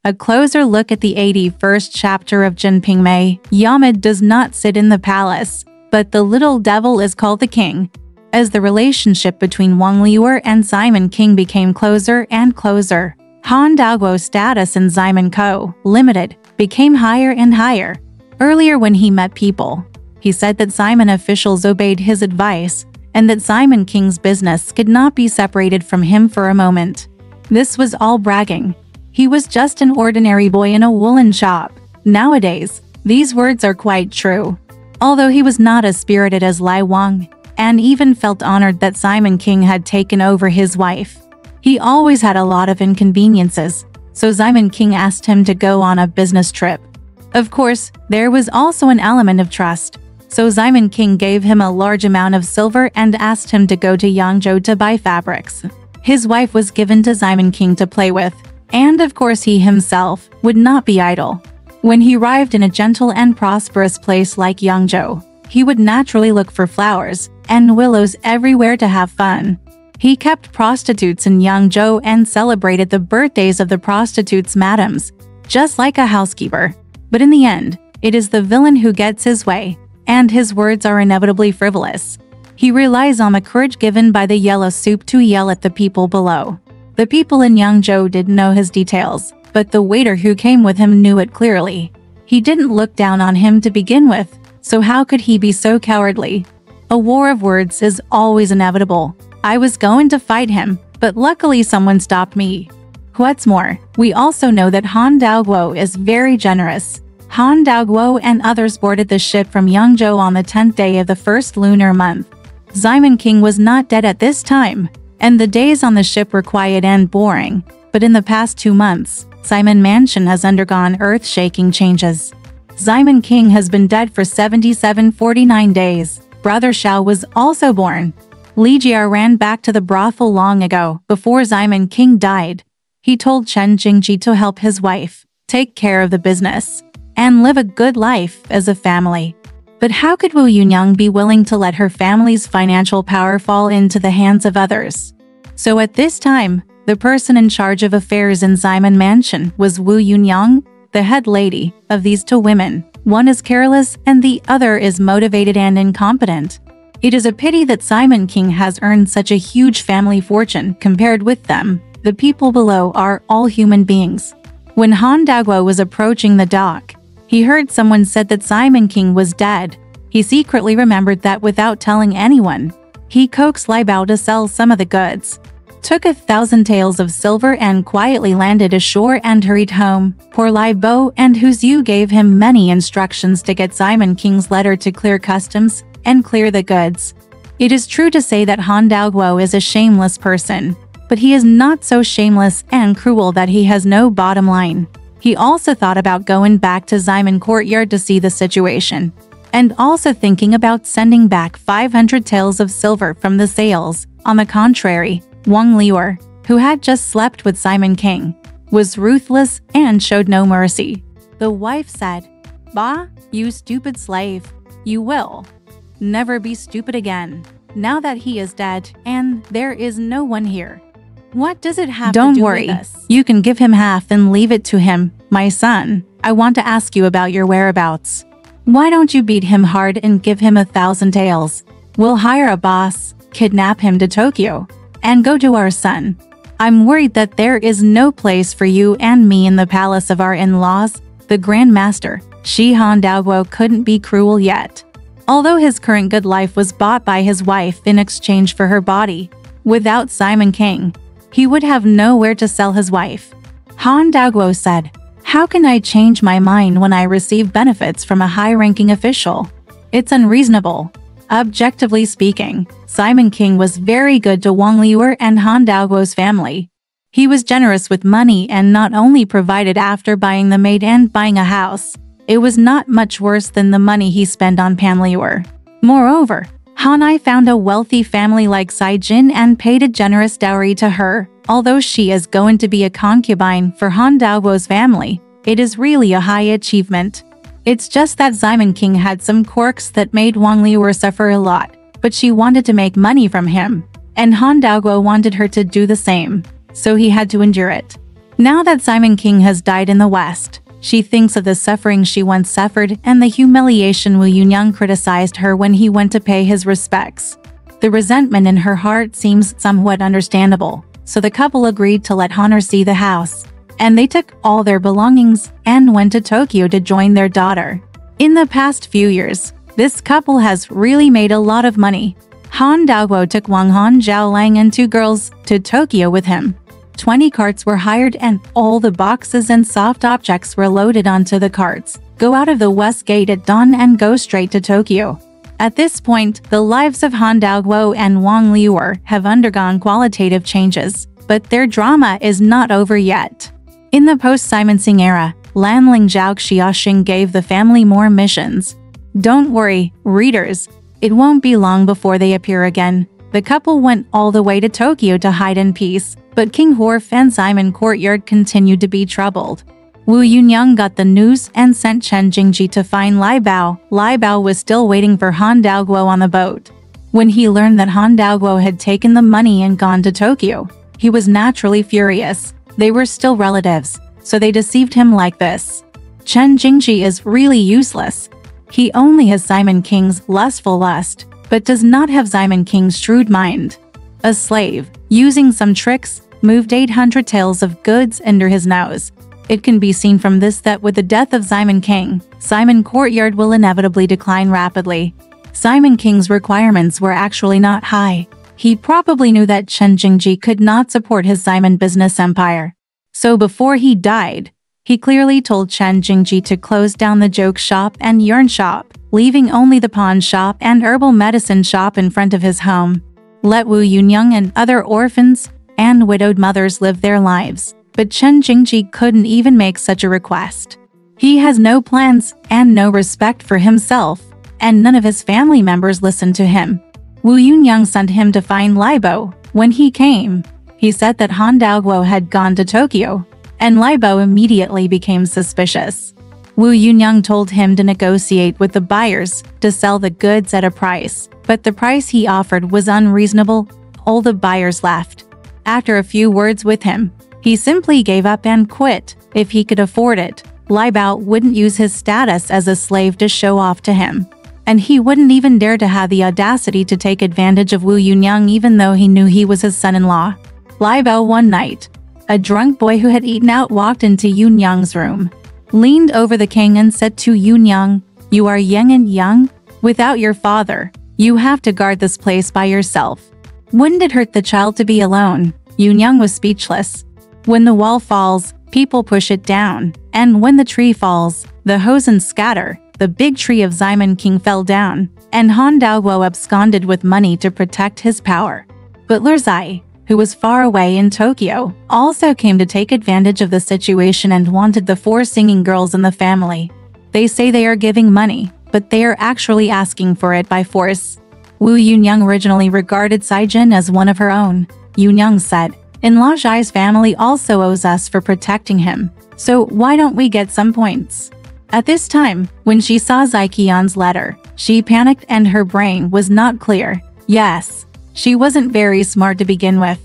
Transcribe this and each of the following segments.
A closer look at the 81st chapter of Jin Ping Mei. Yamid does not sit in the palace, but the little devil is called the king. As the relationship between Wang Liuer and Simon King became closer and closer, Han Daoguo's status in Simon Co. Limited became higher and higher. Earlier when he met people, he said that Simon officials obeyed his advice and that Simon King's business could not be separated from him for a moment. This was all bragging. He was just an ordinary boy in a woolen shop. Nowadays, these words are quite true. Although he was not as spirited as Lai Wang, and even felt honored that Simon King had taken over his wife, he always had a lot of inconveniences, so Simon King asked him to go on a business trip. Of course, there was also an element of trust, so Simon King gave him a large amount of silver and asked him to go to Yangzhou to buy fabrics. His wife was given to Simon King to play with, and of course he himself would not be idle. When he arrived in a gentle and prosperous place like Yangzhou, he would naturally look for flowers and willows everywhere to have fun. He kept prostitutes in Yangzhou and celebrated the birthdays of the prostitutes' madams, just like a housekeeper. But in the end, it is the villain who gets his way, and his words are inevitably frivolous. He relies on the courage given by the yellow soup to yell at the people below. The people in Yangzhou didn't know his details, but the waiter who came with him knew it clearly. He didn't look down on him to begin with, so how could he be so cowardly? A war of words is always inevitable. I was going to fight him, but luckily someone stopped me. What's more, we also know that Han Daoguo is very generous. Han Daoguo and others boarded the ship from Yangzhou on the 10th day of the first lunar month. Simon King was not dead at this time, and the days on the ship were quiet and boring, but in the past 2 months, Simon Mansion has undergone earth-shaking changes. Simon King has been dead for 49 days. Brother Xiao was also born. Li Jia ran back to the brothel long ago, before Simon King died. He told Chen Jingji to help his wife, take care of the business, and live a good life as a family. But how could Wu Yunyang be willing to let her family's financial power fall into the hands of others? So at this time, the person in charge of affairs in Simon Mansion was Wu Yunyang, the head lady of these 2 women. One is careless and the other is motivated and incompetent. It is a pity that Simon King has earned such a huge family fortune compared with them. The people below are all human beings. When Han Daoguo was approaching the dock, he heard someone said that Simon King was dead. He secretly remembered that without telling anyone. He coaxed Lai Bao to sell some of the goods, took 1,000 taels of silver and quietly landed ashore and hurried home. Poor Lai Bao and Hu Xiu gave him many instructions to get Simon King's letter to clear customs and clear the goods. It is true to say that Han Daoguo is a shameless person, but he is not so shameless and cruel that he has no bottom line. He also thought about going back to Simon Courtyard to see the situation, and also thinking about sending back 500 taels of silver from the sales. On the contrary, Wang Liuer, who had just slept with Simon King, was ruthless and showed no mercy. The wife said, "Bah, you stupid slave, you will never be stupid again. Now that he is dead and there is no one here, what does it have to do with us? You can give him half and leave it to him. My son, I want to ask you about your whereabouts. Why don't you beat him hard and give him 1,000 taels? We'll hire a boss, kidnap him to Tokyo, and go to our son. I'm worried that there is no place for you and me in the palace of our in-laws." The Grand Master, Han Daoguo, couldn't be cruel yet. Although his current good life was bought by his wife in exchange for her body, without Simon King, he would have nowhere to sell his wife. Han Daoguo said, "How can I change my mind when I receive benefits from a high-ranking official? It's unreasonable." Objectively speaking, Simon King was very good to Wang Liuer and Han Daoguo's family. He was generous with money and not only provided after buying the maid and buying a house. It was not much worse than the money he spent on Pan Liuer. Moreover, Hanai found a wealthy family like Sai Jin and paid a generous dowry to her. Although she is going to be a concubine for Han Daoguo's family, it is really a high achievement. It's just that Simon King had some quirks that made Wang Liuer suffer a lot, but she wanted to make money from him, and Han Daoguo wanted her to do the same, so he had to endure it. Now that Simon King has died in the West, she thinks of the suffering she once suffered and the humiliation Wu Yunyang criticized her when he went to pay his respects. The resentment in her heart seems somewhat understandable, so the couple agreed to let Honor see the house, and they took all their belongings and went to Tokyo to join their daughter. In the past few years, this couple has really made a lot of money. Han Daoguo took Wang Han Zhaolang and 2 girls to Tokyo with him. 20 carts were hired and all the boxes and soft objects were loaded onto the carts. Go out of the west gate at dawn and go straight to Tokyo. At this point, the lives of Han Daoguo and Wang Liuer have undergone qualitative changes, but their drama is not over yet. In the post-Simon Singh era, Lanling Zhao Xiaoxing gave the family more missions. Don't worry, readers, it won't be long before they appear again. The couple went all the way to Tokyo to hide in peace, but King Wharf and Simon Courtyard continued to be troubled. Wu Yunyang got the news and sent Chen Jingji to find Lai Bao. Lai Bao was still waiting for Han Daoguo on the boat. When he learned that Han Daoguo had taken the money and gone to Tokyo, he was naturally furious. They were still relatives, so they deceived him like this. Chen Jingji is really useless. He only has Simon King's lustful lust, but does not have Simon King's shrewd mind. A slave, using some tricks, moved 800 taels of goods under his nose. It can be seen from this that with the death of Simon King, Simon Courtyard will inevitably decline rapidly. Simon King's requirements were actually not high. He probably knew that Chen Jingji could not support his Simon business empire. So before he died, he clearly told Chen Jingji to close down the joke shop and yarn shop, leaving only the pawn shop and herbal medicine shop in front of his home. Let Wu Yunyang and other orphans and widowed mothers live their lives, but Chen Jingji couldn't even make such a request. He has no plans and no respect for himself, and none of his family members listened to him. Wu Yunyang sent him to find Lai Bao. When he came, he said that Han Daoguo had gone to Tokyo, and Lai Bao immediately became suspicious. Wu Yunyang told him to negotiate with the buyers to sell the goods at a price, but the price he offered was unreasonable. All the buyers left. After a few words with him, he simply gave up and quit. If he could afford it, Lai Bao wouldn't use his status as a slave to show off to him. And he wouldn't even dare to have the audacity to take advantage of Wu Yunyang even though he knew he was his son-in-law. Lai Bao one night, a drunk boy who had eaten out walked into Yunyang's room, leaned over the king and said to Yunyang, "You are young and young. Without your father, you have to guard this place by yourself." Wouldn't it hurt the child to be alone? Yunyang was speechless. When the wall falls, people push it down, and when the tree falls, the hosen scatter. The big tree of Simon King fell down, and Han Daoguo absconded with money to protect his power. But Lurzai, who was far away in Tokyo, also came to take advantage of the situation and wanted the 4 singing girls in the family. They say they are giving money, but they are actually asking for it by force. Wu Yunyang originally regarded Saijin as one of her own. Yunyang said, "In-law Zhai's family also owes us for protecting him, so why don't we get some points?" At this time, when she saw Zaiqian's letter, she panicked and her brain was not clear. Yes, she wasn't very smart to begin with.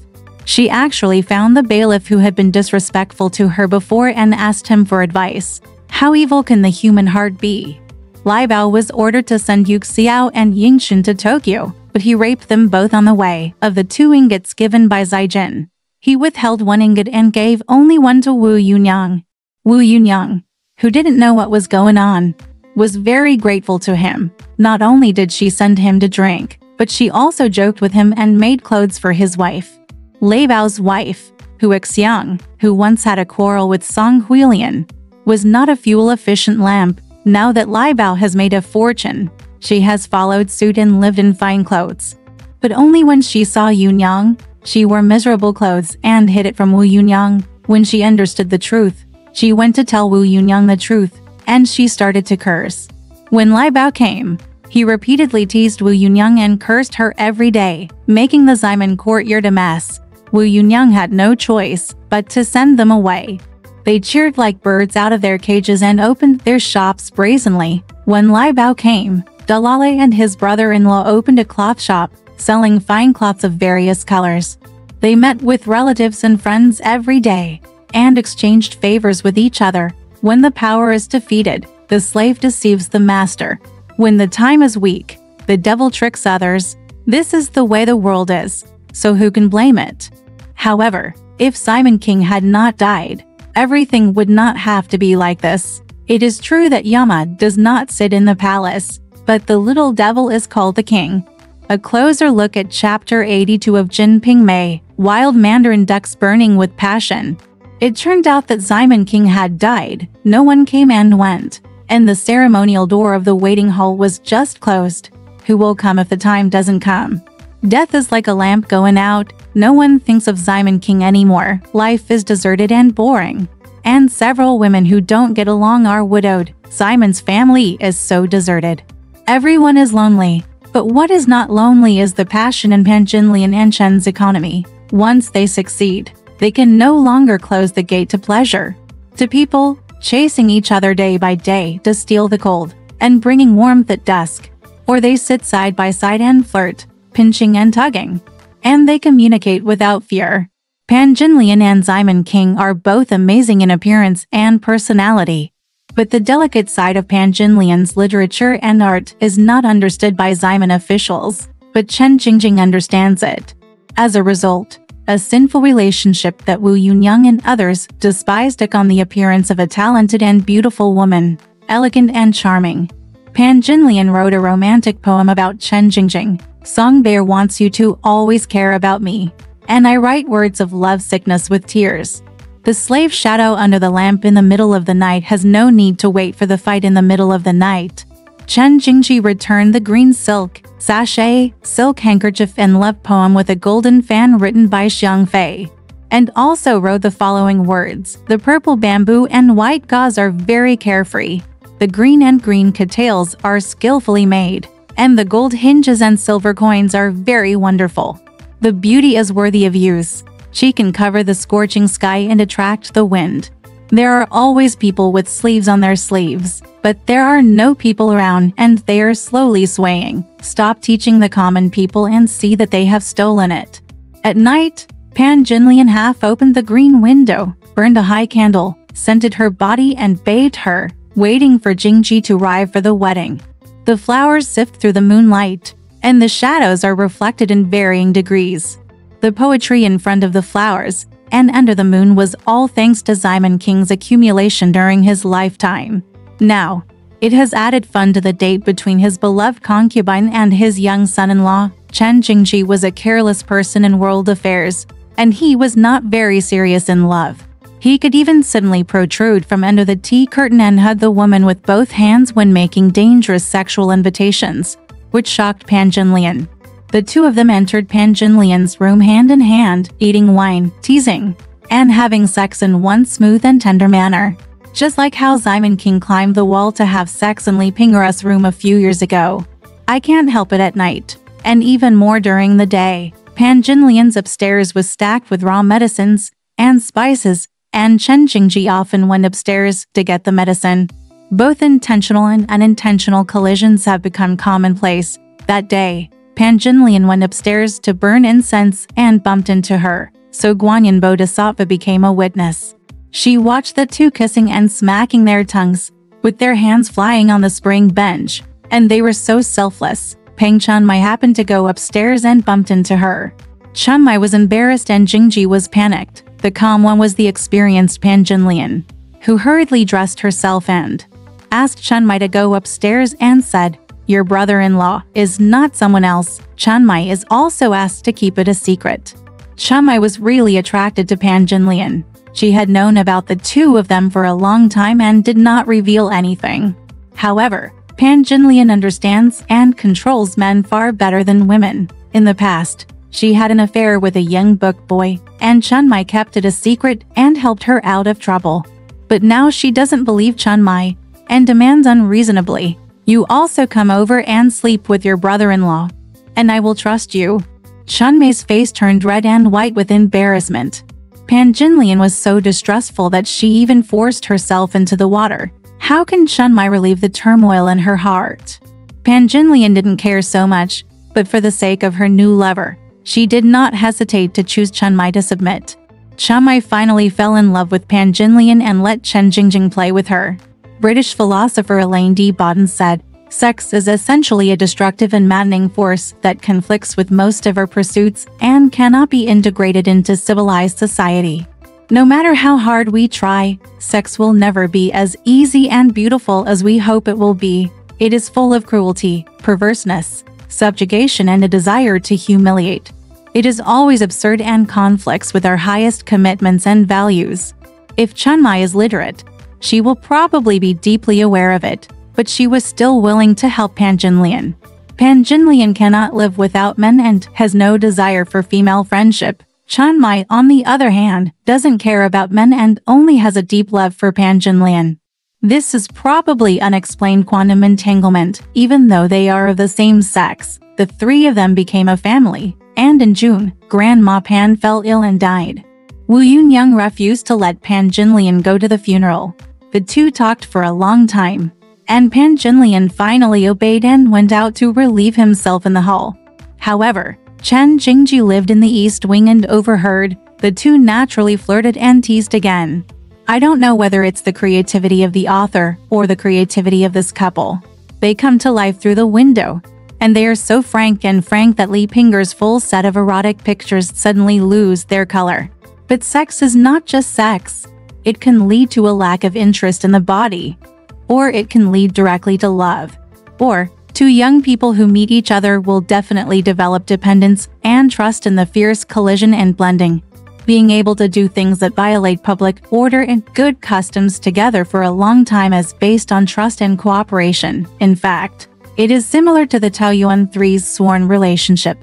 She actually found the bailiff who had been disrespectful to her before and asked him for advice. How evil can the human heart be? Lai Bao was ordered to send Yu Xiao and Yingxun to Tokyo, but he raped them both on the way. Of the 2 ingots given by Zaijin, he withheld 1 ingot and gave only 1 to Wu Yunyang. Wu Yunyang, who didn't know what was going on, was very grateful to him. Not only did she send him to drink, but she also joked with him and made clothes for his wife. Lai Bao's wife, Hu Xiang, who once had a quarrel with Song Huilian, was not a fuel-efficient lamp. Now that Lai Bao has made a fortune, she has followed suit and lived in fine clothes. But only when she saw Yunyang, she wore miserable clothes and hid it from Wu Yunyang. When she understood the truth, she went to tell Wu Yunyang the truth, and she started to curse. When Lai Bao came, he repeatedly teased Wu Yunyang and cursed her every day, making the Simon courtyard a mess. Wu Yunyang had no choice but to send them away. They cheered like birds out of their cages and opened their shops brazenly. When Lai Bao came, Dalale and his brother-in-law opened a cloth shop, selling fine cloths of various colors. They met with relatives and friends every day. and exchanged favors with each other. When the power is defeated, the slave deceives the master. When the time is weak, the devil tricks others. This is the way the world is, so who can blame it? However, if Simon King had not died, everything would not have to be like this. It is true that Yama does not sit in the palace, but the little devil is called the king. A closer look at Chapter 82 of Jin Ping Mei, Wild Mandarin Ducks Burning with Passion. It turned out that Simon King had died. No one came and went, and the ceremonial door of the waiting hall was just closed. Who will come if the time doesn't come? Death is like a lamp going out. No one thinks of Simon King anymore. Life is deserted and boring. And several women who don't get along are widowed. Simon's family is so deserted. Everyone is lonely. But what is not lonely is the passion in Pan Jinlian and Chen's economy. Once they succeed, they can no longer close the gate to pleasure. To people, chasing each other day by day to steal the cold and bringing warmth at dusk. Or they sit side by side and flirt, pinching and tugging. And they communicate without fear. Pan Jinlian and Simon King are both amazing in appearance and personality. But the delicate side of Pan Jinlian's literature and art is not understood by Simon officials, but Chen Jingjing understands it. As a result, a sinful relationship that Wu Yunyang and others despise took on the appearance of a talented and beautiful woman, elegant and charming. Pan Jinlian wrote a romantic poem about Chen Jingjing. Songbird wants you to always care about me, and I write words of love sickness with tears. The slave shadow under the lamp in the middle of the night has no need to wait for the fight in the middle of the night. Chen Jingji returned the green silk, sachet, silk handkerchief and love poem with a golden fan written by Xiang Fei. And also wrote the following words: the purple bamboo and white gauze are very carefree. The green and green cattails are skillfully made. And the gold hinges and silver coins are very wonderful. The beauty is worthy of use. She can cover the scorching sky and attract the wind. There are always people with sleeves on their sleeves, but there are no people around and they are slowly swaying. Stop teaching the common people and see that they have stolen it. At night, Pan Jinlian half opened the green window, burned a high candle, scented her body and bathed her, waiting for Jingji to arrive for the wedding. The flowers sift through the moonlight, and the shadows are reflected in varying degrees. The poetry in front of the flowers and under the moon was all thanks to Simon King's accumulation during his lifetime. Now, it has added fun to the date between his beloved concubine and his young son-in-law. Chen Jingji was a careless person in world affairs, and he was not very serious in love. He could even suddenly protrude from under the tea curtain and hug the woman with both hands when making dangerous sexual invitations, which shocked Pan Jinlian. The two of them entered Pan Jinlian's room hand in hand, eating wine, teasing, and having sex in one smooth and tender manner. Just like how Simon King climbed the wall to have sex in Li Pingera's room a few years ago. I can't help it at night, and even more during the day. Pan Jinlian's upstairs was stacked with raw medicines and spices, and Chen Jingji often went upstairs to get the medicine. Both intentional and unintentional collisions have become commonplace. That day, Pan Jinlian went upstairs to burn incense and bumped into her, so Guanyin Bodhisattva became a witness. She watched the two kissing and smacking their tongues, with their hands flying on the spring bench, and they were so selfless. Peng Chunmai happened to go upstairs and bumped into her. Chunmai was embarrassed and Jingji was panicked. The calm one was the experienced Pan Jinlian, who hurriedly dressed herself and asked Chunmai to go upstairs and said, "Your brother-in-law is not someone else." Chunmai is also asked to keep it a secret. Chunmai was really attracted to Pan Jinlian. She had known about the two of them for a long time and did not reveal anything. However, Pan Jinlian understands and controls men far better than women. In the past, she had an affair with a young book boy, and Chunmai kept it a secret and helped her out of trouble. But now she doesn't believe Chunmai and demands unreasonably, "You also come over and sleep with your brother-in-law, and I will trust you." Chunmai's face turned red and white with embarrassment. Pan Jinlian was so distrustful that she even forced herself into the water. How can Chunmai relieve the turmoil in her heart? Pan Jinlian didn't care so much, but for the sake of her new lover, she did not hesitate to choose Chunmai to submit. Chen Mai finally fell in love with Pan Jinlian and let Chen Jingjing play with her. British philosopher Elaine D. Bodden said, "Sex is essentially a destructive and maddening force that conflicts with most of our pursuits and cannot be integrated into civilized society. No matter how hard we try, sex will never be as easy and beautiful as we hope it will be. It is full of cruelty, perverseness, subjugation, and a desire to humiliate. It is always absurd and conflicts with our highest commitments and values." If Chen Mai is literate, she will probably be deeply aware of it, but she was still willing to help Pan Jinlian. Pan Jinlian cannot live without men and has no desire for female friendship. Chen Mai, on the other hand, doesn't care about men and only has a deep love for Pan Jinlian. This is probably unexplained quantum entanglement. Even though they are of the same sex, the three of them became a family. And in June, Grandma Pan fell ill and died. Wu Yunyang refused to let Pan Jinlian go to the funeral. The two talked for a long time, and Pan Jinlian finally obeyed and went out to relieve himself in the hall. However, Chen Jingji lived in the East Wing and overheard. The two naturally flirted and teased again. I don't know whether it's the creativity of the author or the creativity of this couple. They come to life through the window, and they are so frank that Li Pinger's full set of erotic pictures suddenly lose their color. But sex is not just sex. It can lead to a lack of interest in the body, or it can lead directly to love. Or, two young people who meet each other will definitely develop dependence and trust in the fierce collision and blending. Being able to do things that violate public order and good customs together for a long time is based on trust and cooperation. In fact, it is similar to the Taoyuan Three's sworn relationship.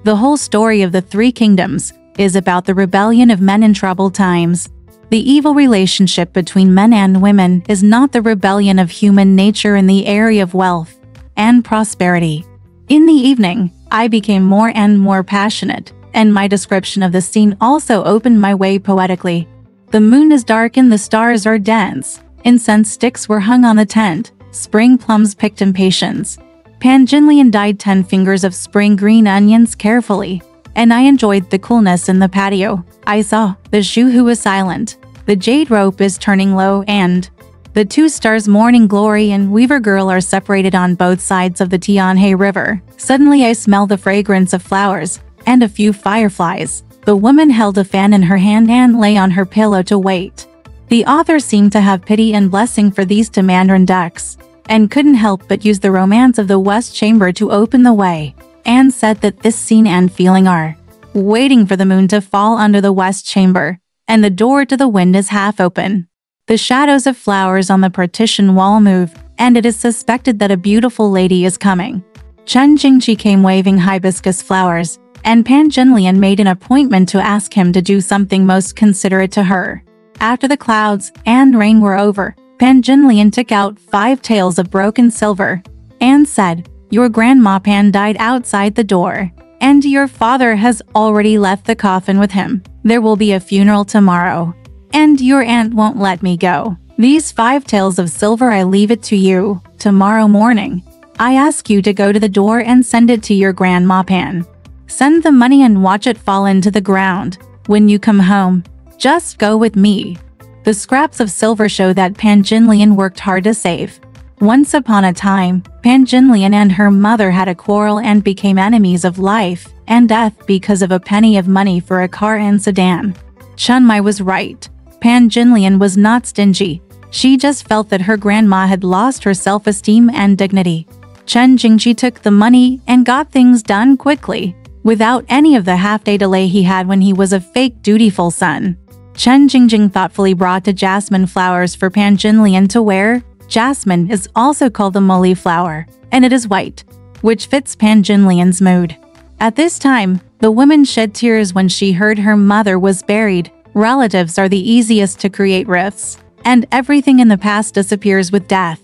The whole story of the Three Kingdoms is about the rebellion of men in troubled times. The evil relationship between men and women is not the rebellion of human nature in the area of wealth and prosperity. In the evening, I became more and more passionate, and my description of the scene also opened my way poetically. The moon is dark and the stars are dense. Incense sticks were hung on the tent. Spring plums picked impatience. Pan Jinlian dyed 10 fingers of spring green onions carefully, and I enjoyed the coolness in the patio. I saw the Shu who was silent. The jade rope is turning low and the two stars Morning Glory and Weaver Girl are separated on both sides of the Tianhe River. Suddenly I smell the fragrance of flowers and a few fireflies. The woman held a fan in her hand and lay on her pillow to wait. The author seemed to have pity and blessing for these two mandarin ducks, and couldn't help but use the romance of the West Chamber to open the way, and said that this scene and feeling are waiting for the moon to fall under the West Chamber, and the door to the wind is half open. The shadows of flowers on the partition wall move, and it is suspected that a beautiful lady is coming. Chen Jingji came waving hibiscus flowers, and Pan Jinlian made an appointment to ask him to do something most considerate to her. After the clouds and rain were over, Pan Jinlian took out 5 taels of broken silver and said, "Your grandma Pan died outside the door, and your father has already left the coffin with him. There will be a funeral tomorrow, and your aunt won't let me go. These 5 taels of silver I leave it to you. Tomorrow morning, I ask you to go to the door and send it to your grandma Pan. Send the money and watch it fall into the ground. When you come home, just go with me." The scraps of silver show that Pan Jinlian worked hard to save. Once upon a time, Pan Jinlian and her mother had a quarrel and became enemies of life and death because of a penny of money for a car and sedan. Chen Mai was right. Pan Jinlian was not stingy. She just felt that her grandma had lost her self-esteem and dignity. Chen Jingji took the money and got things done quickly, without any of the half-day delay he had when he was a fake dutiful son. Chen Jingjing thoughtfully brought the jasmine flowers for Pan Jinlian to wear. Jasmine is also called the Moli flower, and it is white, which fits Pan Jinlian's mood. At this time, the woman shed tears when she heard her mother was buried. Relatives are the easiest to create rifts, and everything in the past disappears with death.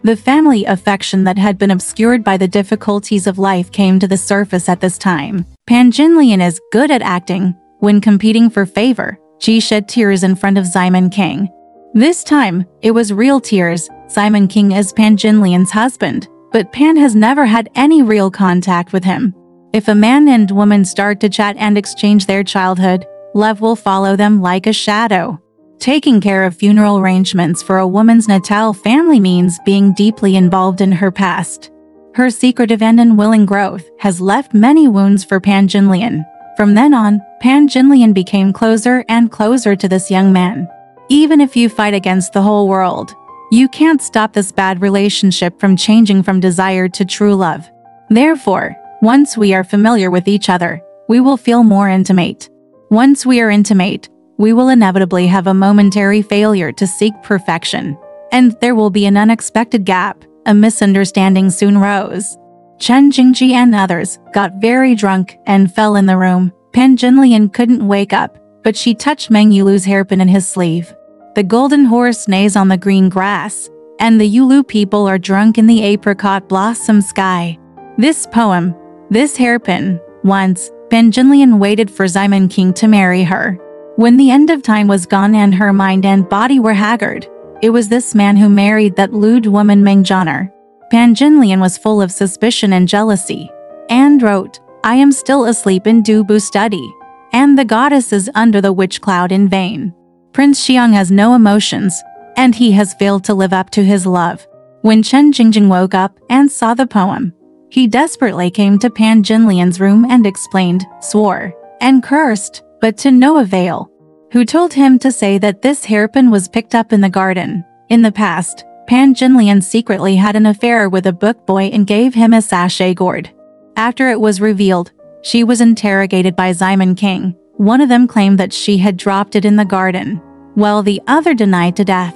The family affection that had been obscured by the difficulties of life came to the surface at this time. Pan Jinlian is good at acting. When competing for favor, she shed tears in front of Simon King. This time, it was real tears. Simon King is Pan Jinlian's husband, but Pan has never had any real contact with him. If a man and woman start to chat and exchange their childhood, love will follow them like a shadow. Taking care of funeral arrangements for a woman's natal family means being deeply involved in her past. Her secretive and unwilling growth has left many wounds for Pan Jinlian. From then on, Pan Jinlian became closer and closer to this young man. Even if you fight against the whole world, you can't stop this bad relationship from changing from desire to true love. Therefore, once we are familiar with each other, we will feel more intimate. Once we are intimate, we will inevitably have a momentary failure to seek perfection. And there will be an unexpected gap. A misunderstanding soon rose. Chen Jingji and others got very drunk and fell in the room. Pan Jinlian couldn't wake up, but she touched Meng Yulu's hairpin in his sleeve. The golden horse neighs on the green grass, and the Yulu people are drunk in the apricot blossom sky. This poem, this hairpin. Once, Pan Jinlian waited for Simon King to marry her. When the end of time was gone and her mind and body were haggard, it was this man who married that lewd woman Meng Zhaner. Pan Jinlian was full of suspicion and jealousy, and wrote, "I am still asleep in Dubu study, and the goddess is under the witch cloud in vain." Prince Xiang has no emotions, and he has failed to live up to his love. When Chen Jingjing woke up and saw the poem, he desperately came to Pan Jinlian's room and explained, swore, and cursed, but to no avail. Who told him to say that this hairpin was picked up in the garden. In the past, Pan Jinlian secretly had an affair with a book boy and gave him a sachet gourd. After it was revealed, she was interrogated by Simon King. One of them claimed that she had dropped it in the garden, while the other denied to death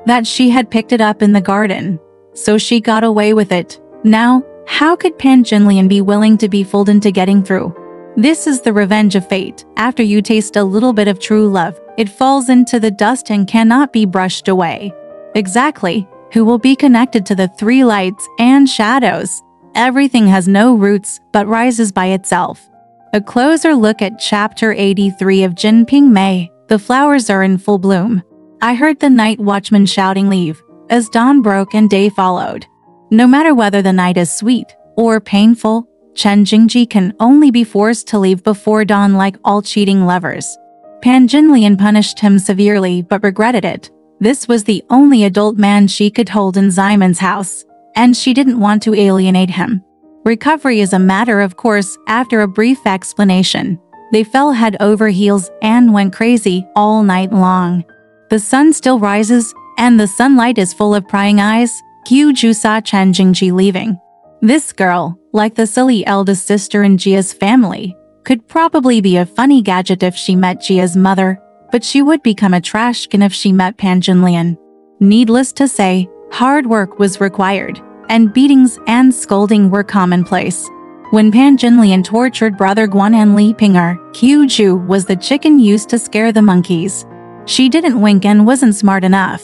that she had picked it up in the garden. So she got away with it. Now, how could Pan Jinlian be willing to be fooled into getting through? This is the revenge of fate. After you taste a little bit of true love, it falls into the dust and cannot be brushed away. Exactly. Who will be connected to the three lights and shadows? Everything has no roots but rises by itself. A closer look at chapter 83 of Jin Ping Mei. The flowers are in full bloom. I heard the night watchman shouting leave as dawn broke and day followed. No matter whether the night is sweet or painful, Chen Jingji can only be forced to leave before dawn like all cheating lovers. Pan Jinlian punished him severely but regretted it. This was the only adult man she could hold in Simon's house, and she didn't want to alienate him. Recovery is a matter of course. After a brief explanation, they fell head over heels and went crazy all night long. The sun still rises, and the sunlight is full of prying eyes. Qiu saw Chen Jingji leaving. This girl, like the silly eldest sister in Jia's family, could probably be a funny gadget if she met Jia's mother, but she would become a trashkin if she met Pan Jinlian. Needless to say, hard work was required, and beatings and scolding were commonplace. When Pan Jinlian tortured brother Guan and Li Pinger, Qiu was the chicken used to scare the monkeys. She didn't wink and wasn't smart enough.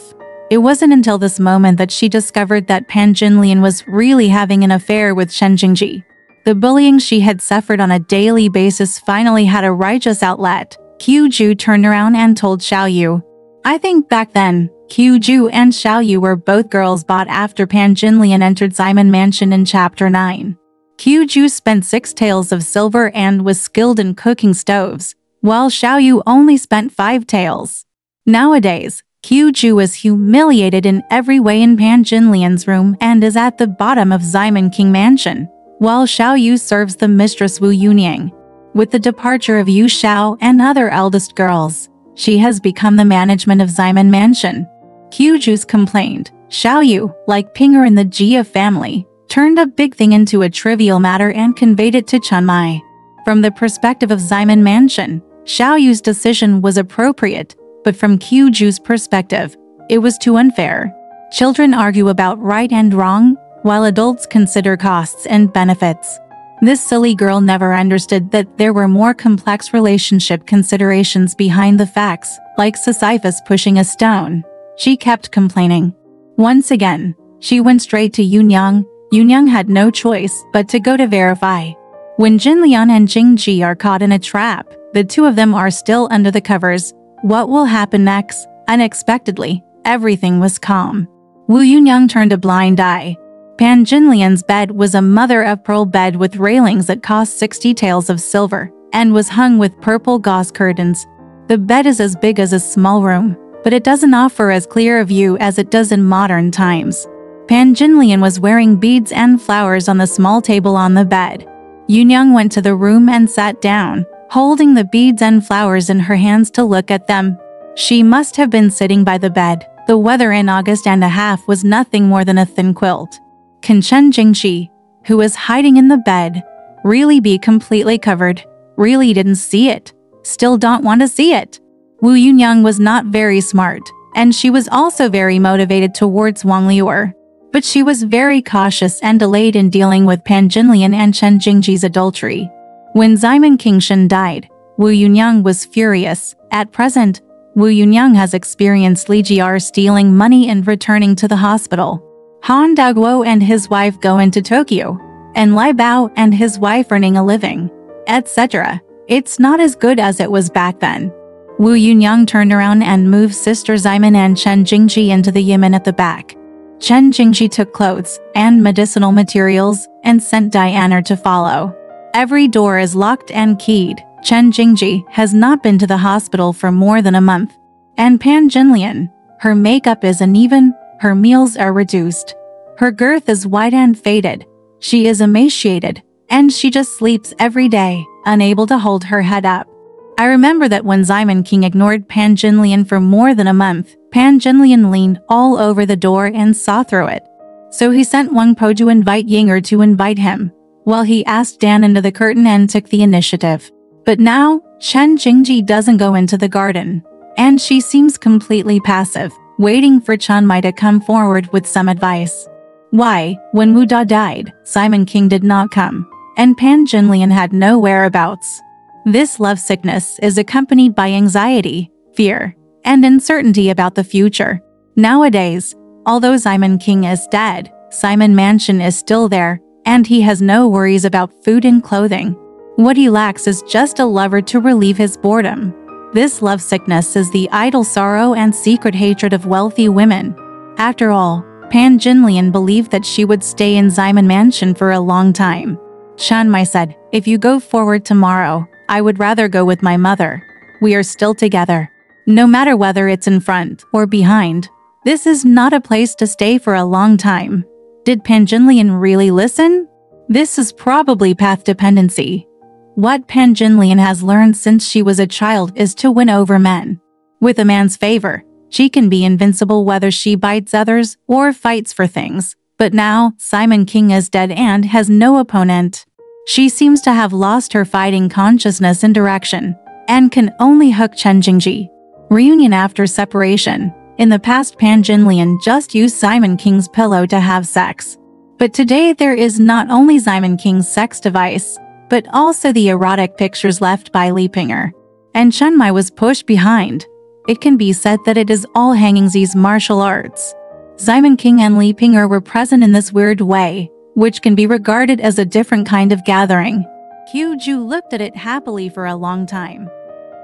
It wasn't until this moment that she discovered that Pan Jinlian was really having an affair with Chen Jingji. The bullying she had suffered on a daily basis finally had a righteous outlet. Qiu turned around and told Xiao Yu. I think back then, Qiu and Xiao Yu were both girls bought after Pan Jinlian entered Simon Mansion in chapter 9. Qiu spent 6 taels of silver and was skilled in cooking stoves, while Xiao Yu only spent 5 taels. Nowadays, Qiu is humiliated in every way in Pan Jinlian's room and is at the bottom of Simon King Mansion, while Xiao Yu serves the mistress Wu Yunyang. With the departure of Yu Xiao and other eldest girls, she has become the management of Simon Mansion. Qiu's complained. Xiao Yu, like Pinger in the Jia family, turned a big thing into a trivial matter and conveyed it to Chen Mai. From the perspective of Simon Mansion, Xiao Yu's decision was appropriate, but from Qiu's perspective, it was too unfair. Children argue about right and wrong, while adults consider costs and benefits. This silly girl never understood that there were more complex relationship considerations behind the facts, like Sisyphus pushing a stone. She kept complaining. Once again, she went straight to Yunyang. Yunyang had no choice but to go to verify. When Jinlian and Jingji are caught in a trap, the two of them are still under the covers. What will happen next? Unexpectedly, everything was calm. Wu Yunyang turned a blind eye. Pan Jinlian's bed was a mother-of-pearl bed with railings that cost 60 taels of silver, and was hung with purple gauze curtains. The bed is as big as a small room, but it doesn't offer as clear a view as it does in modern times. Pan Jinlian was wearing beads and flowers on the small table on the bed. Yunyang went to the room and sat down, holding the beads and flowers in her hands to look at them. She must have been sitting by the bed. The weather in August and a half was nothing more than a thin quilt. Can Chen Jingji, who was hiding in the bed, really be completely covered? Really didn't see it. Still don't want to see it. Wu Yunyang was not very smart, and she was also very motivated towards Wang Liuer. But she was very cautious and delayed in dealing with Pan Jinlian and Chen Jingji's adultery. When Simon Kingshan died, Wu Yunyang was furious. At present, Wu Yunyang has experienced Li Jiar stealing money and returning to the hospital. Han Daguo and his wife go into Tokyo, and Lai Bao and his wife earning a living, etc. It's not as good as it was back then. Wu Yunyang turned around and moved Sister Simon and Chen Jingji into the yamen at the back. Chen Jingji took clothes and medicinal materials and sent Diana to follow. Every door is locked and keyed. Chen Jingji has not been to the hospital for more than a month. And Pan Jinlian, her makeup is uneven, her meals are reduced. Her girth is wide and faded. She is emaciated, and she just sleeps every day, unable to hold her head up. I remember that when Simon King ignored Pan Jinlian for more than a month, Pan Jinlian leaned all over the door and saw through it. So he sent Wang Po to invite Yinger to invite him, while he asked Dan into the curtain and took the initiative. But now, Chen Jingji doesn't go into the garden, and she seems completely passive, waiting for Chen Mai to come forward with some advice. Why, when Wu Da died, Simon King did not come, and Pan Jinlian had no whereabouts. This love sickness is accompanied by anxiety, fear, and uncertainty about the future. Nowadays, although Simon King is dead, Simon Mansion is still there, and he has no worries about food and clothing. What he lacks is just a lover to relieve his boredom. This love sickness is the idle sorrow and secret hatred of wealthy women. After all, Pan Jinlian believed that she would stay in Simon Mansion for a long time. Chen Mai said, "If you go forward tomorrow, I would rather go with my mother. We are still together. No matter whether it's in front or behind. This is not a place to stay for a long time." Did Pan Jinlian really listen? This is probably path dependency. What Pan Jinlian has learned since she was a child is to win over men. With a man's favor, she can be invincible whether she bites others or fights for things. But now, Simon King is dead and has no opponent. She seems to have lost her fighting consciousness and direction, and can only hook Chen Jingji. Reunion after separation. In the past, Pan Jinlian just used Simon King's pillow to have sex. But today there is not only Simon King's sex device, but also the erotic pictures left by Li Pinger. And Chen Mai was pushed behind. It can be said that it is all Hangingzi's martial arts. Simon King and Li Pinger were present in this weird way, which can be regarded as a different kind of gathering. Qiu Ju looked at it happily for a long time,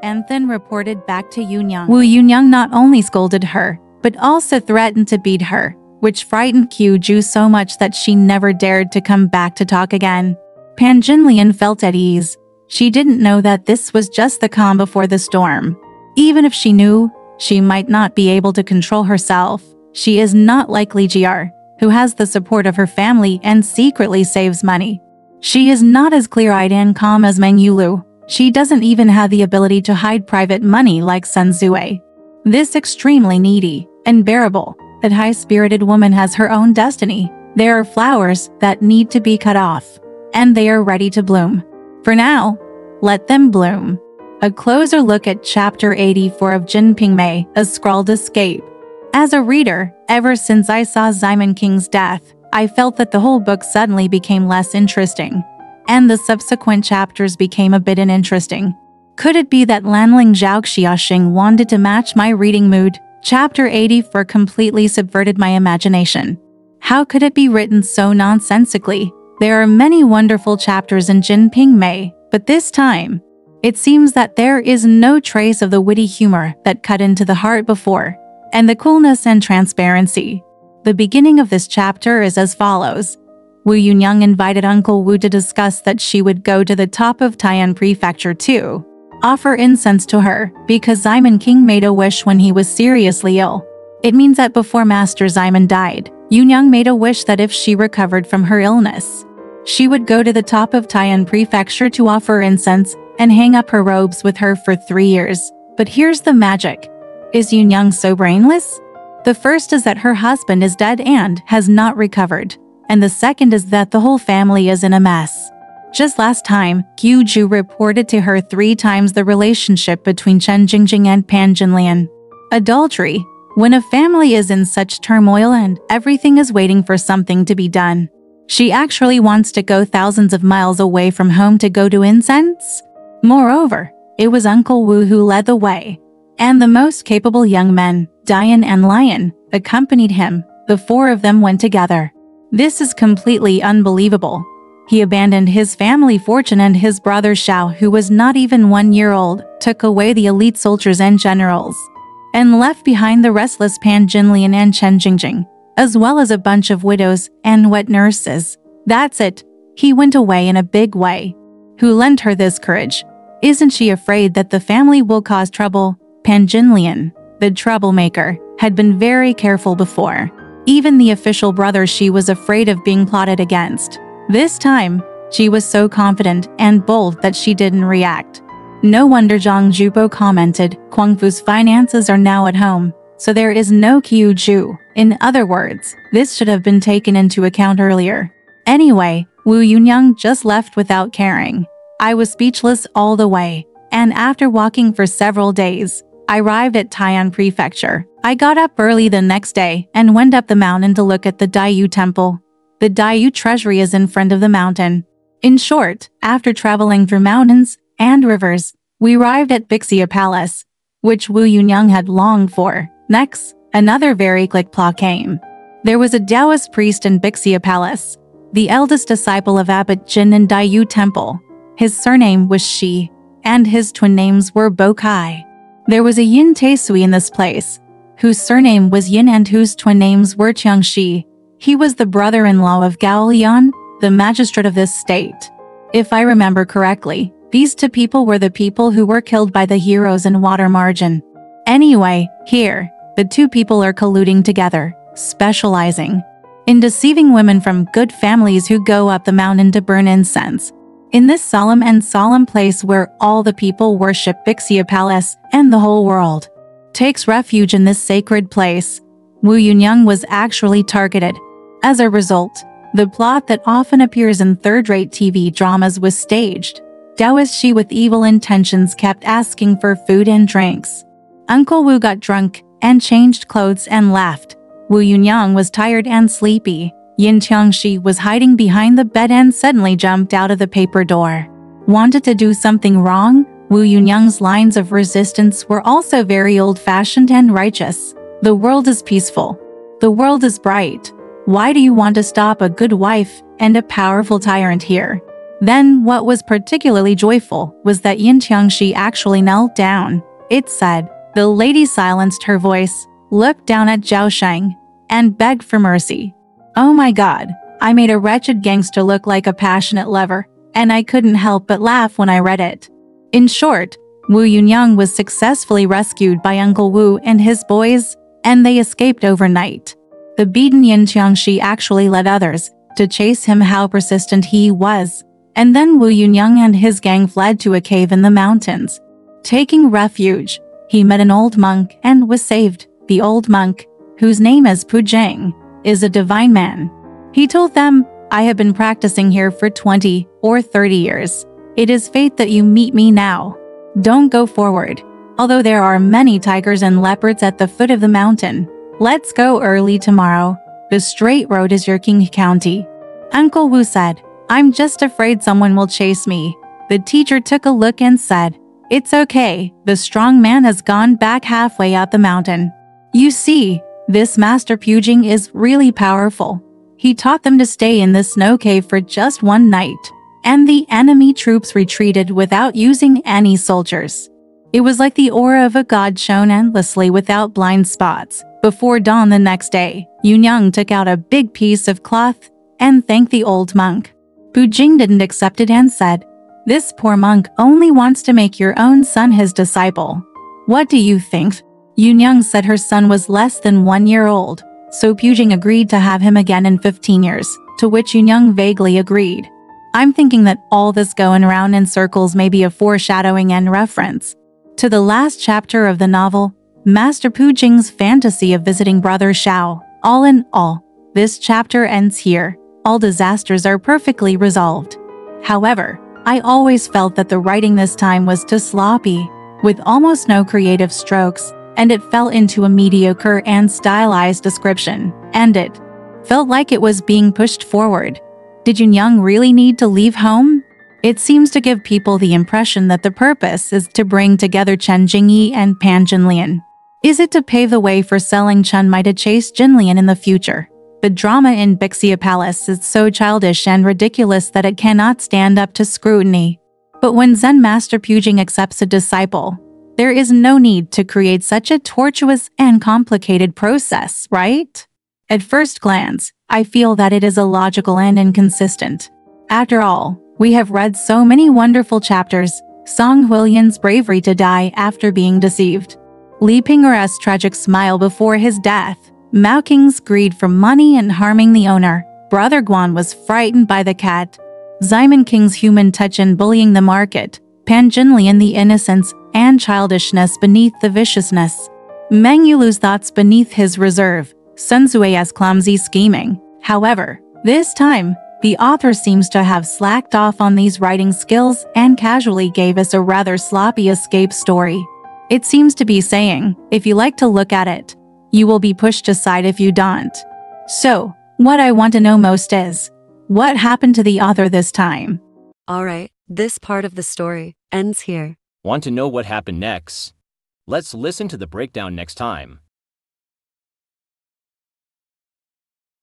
and then reported back to Yunyang. Wu Yunyang not only scolded her, but also threatened to beat her, which frightened Qiu Ju so much that she never dared to come back to talk again. Pan Jinlian felt at ease. She didn't know that this was just the calm before the storm. Even if she knew, she might not be able to control herself. She is not like Li Jiar, who has the support of her family and secretly saves money. She is not as clear-eyed and calm as Meng Yulu. She doesn't even have the ability to hide private money like Sun Zue. This extremely needy, unbearable, but high-spirited woman has her own destiny. There are flowers that need to be cut off, and they are ready to bloom. For now, let them bloom. A closer look at Chapter 84 of Jin Ping Mei, A Scrawled Escape. As a reader, ever since I saw Simon King's death, I felt that the whole book suddenly became less interesting, and the subsequent chapters became a bit uninteresting. Could it be that Lanling Zhaoxiaxing wanted to match my reading mood? Chapter 84 completely subverted my imagination. How could it be written so nonsensically? There are many wonderful chapters in Jin Ping Mei, but this time, it seems that there is no trace of the witty humor that cut into the heart before, and the coolness and transparency. The beginning of this chapter is as follows. Wu Yunyang invited Uncle Wu to discuss that she would go to the top of Tai'an Prefecture too. Offer incense to her, because Jin King made a wish when he was seriously ill. It means that before Master Jin died, Yunyang made a wish that if she recovered from her illness, she would go to the top of Tai'an Prefecture to offer incense and hang up her robes with her for 3 years. But here's the magic. Is Yunyang so brainless? The first is that her husband is dead and has not recovered. And the second is that the whole family is in a mess. Just last time, Qiu Ju reported to her 3 times the relationship between Chen Jingjing and Pan Jinlian. Adultery. When a family is in such turmoil and everything is waiting for something to be done, she actually wants to go thousands of miles away from home to go to incense? Moreover, it was Uncle Wu who led the way, and the most capable young men, Dian and Lion, accompanied him. The 4 of them went together. This is completely unbelievable. He abandoned his family fortune, and his brother Xiao, who was not even 1 year old, took away the elite soldiers and generals, and left behind the restless Pan Jinlian and Chen Jingjing, as well as a bunch of widows and wet nurses. That's it. He went away in a big way. Who lent her this courage? Isn't she afraid that the family will cause trouble? Pan Jinlian, the troublemaker, had been very careful before. Even the official brother she was afraid of being plotted against. This time, she was so confident and bold that she didn't react. No wonder Zhang Jubo commented, Guangfu's finances are now at home, so there is no Qiu Ju. In other words, this should have been taken into account earlier. Anyway, Wu Yunyang just left without caring. I was speechless all the way, and after walking for several days, I arrived at Tai'an Prefecture. I got up early the next day and went up the mountain to look at the Daiyu Temple. The Daiyu Treasury is in front of the mountain. In short, after traveling through mountains and rivers, we arrived at Bixia Palace, which Wu Yunyang had longed for. Next, another very quick plot came. There was a Taoist priest in Bixia Palace, the eldest disciple of Abbot Jin in Daiyu Temple. His surname was Shi, and his twin names were Bokai. There was a Yin Taisui in this place, whose surname was Yin and whose twin names were Qiangxi. He was the brother-in-law of Gao Lian, the magistrate of this state. If I remember correctly, these 2 people were the people who were killed by the heroes in Water Margin. Anyway, here, the 2 people are colluding together, specializing in deceiving women from good families who go up the mountain to burn incense. In this solemn place where all the people worship Bixia Palace and the whole world takes refuge in this sacred place, Wu Yunyang was actually targeted. As a result, the plot that often appears in third-rate TV dramas was staged. Taoist Shi with evil intentions kept asking for food and drinks. Uncle Wu got drunk and changed clothes and left. Wu Yunyang was tired and sleepy. Yin Qiangxi was hiding behind the bed and suddenly jumped out of the paper door. Wanted to do something wrong? Wu Yunyang's lines of resistance were also very old-fashioned and righteous. The world is peaceful. The world is bright. Why do you want to stop a good wife and a powerful tyrant here? Then what was particularly joyful was that Yin Qiangxi actually knelt down. It said, the lady silenced her voice, looked down at Zhao Sheng, and begged for mercy. Oh my god, I made a wretched gangster look like a passionate lover, and I couldn't help but laugh when I read it. In short, Wu Yunyang was successfully rescued by Uncle Wu and his boys, and they escaped overnight. The beaten Yin Qiangxi actually led others to chase him how persistent he was, and then Wu Yunyang and his gang fled to a cave in the mountains. Taking refuge, he met an old monk and was saved. The old monk, whose name is Pu Zhang, is a divine man. He told them, I have been practicing here for 20 or 30 years. It is fate that you meet me now. Don't go forward. Although there are many tigers and leopards at the foot of the mountain, let's go early tomorrow. The straight road is your King County. Uncle Wu said, I'm just afraid someone will chase me. The teacher took a look and said, it's okay, the strong man has gone back halfway up the mountain. You see, this Master Pujing is really powerful. He taught them to stay in the snow cave for just 1 night, and the enemy troops retreated without using any soldiers. It was like the aura of a god shone endlessly without blind spots. Before dawn the next day, Yunyang took out a big piece of cloth and thanked the old monk. Pujing didn't accept it and said, This poor monk only wants to make your own son his disciple. What do you think? Yoon said her son was less than 1 year old, so Pujing agreed to have him again in 15 years, to which Yoon vaguely agreed. I'm thinking that all this going around in circles may be a foreshadowing and reference to the last chapter of the novel, Master Pujing's fantasy of visiting Brother Xiao. All in all, this chapter ends here. All disasters are perfectly resolved. However, I always felt that the writing this time was too sloppy, with almost no creative strokes, and it fell into a mediocre and stylized description, and it felt like it was being pushed forward. Did Yoon really need to leave home? It seems to give people the impression that the purpose is to bring together Chen Jingyi and Pan Jinlian. Is it to pave the way for selling Chen Mai to chase Jinlian in the future? The drama in Bixia Palace is so childish and ridiculous that it cannot stand up to scrutiny. But when Zen Master Pujing accepts a disciple, there is no need to create such a tortuous and complicated process, right? At first glance, I feel that it is illogical and inconsistent. After all, we have read so many wonderful chapters: Song Huilian's bravery to die after being deceived, Li Ping'er's tragic smile before his death, Mao Qing's greed for money and harming the owner, Brother Guan was frightened by the cat, Simon King's human touch in bullying the market, Pan Jinlian the innocence and childishness beneath the viciousness, Meng Yulu's thoughts beneath his reserve, Sun Zue's clumsy scheming. However, this time, the author seems to have slacked off on these writing skills and casually gave us a rather sloppy escape story. It seems to be saying, if you like to look at it, you will be pushed aside if you don't. So, what I want to know most is, what happened to the author this time? Alright, this part of the story ends here. Want to know what happened next? Let's listen to the breakdown next time.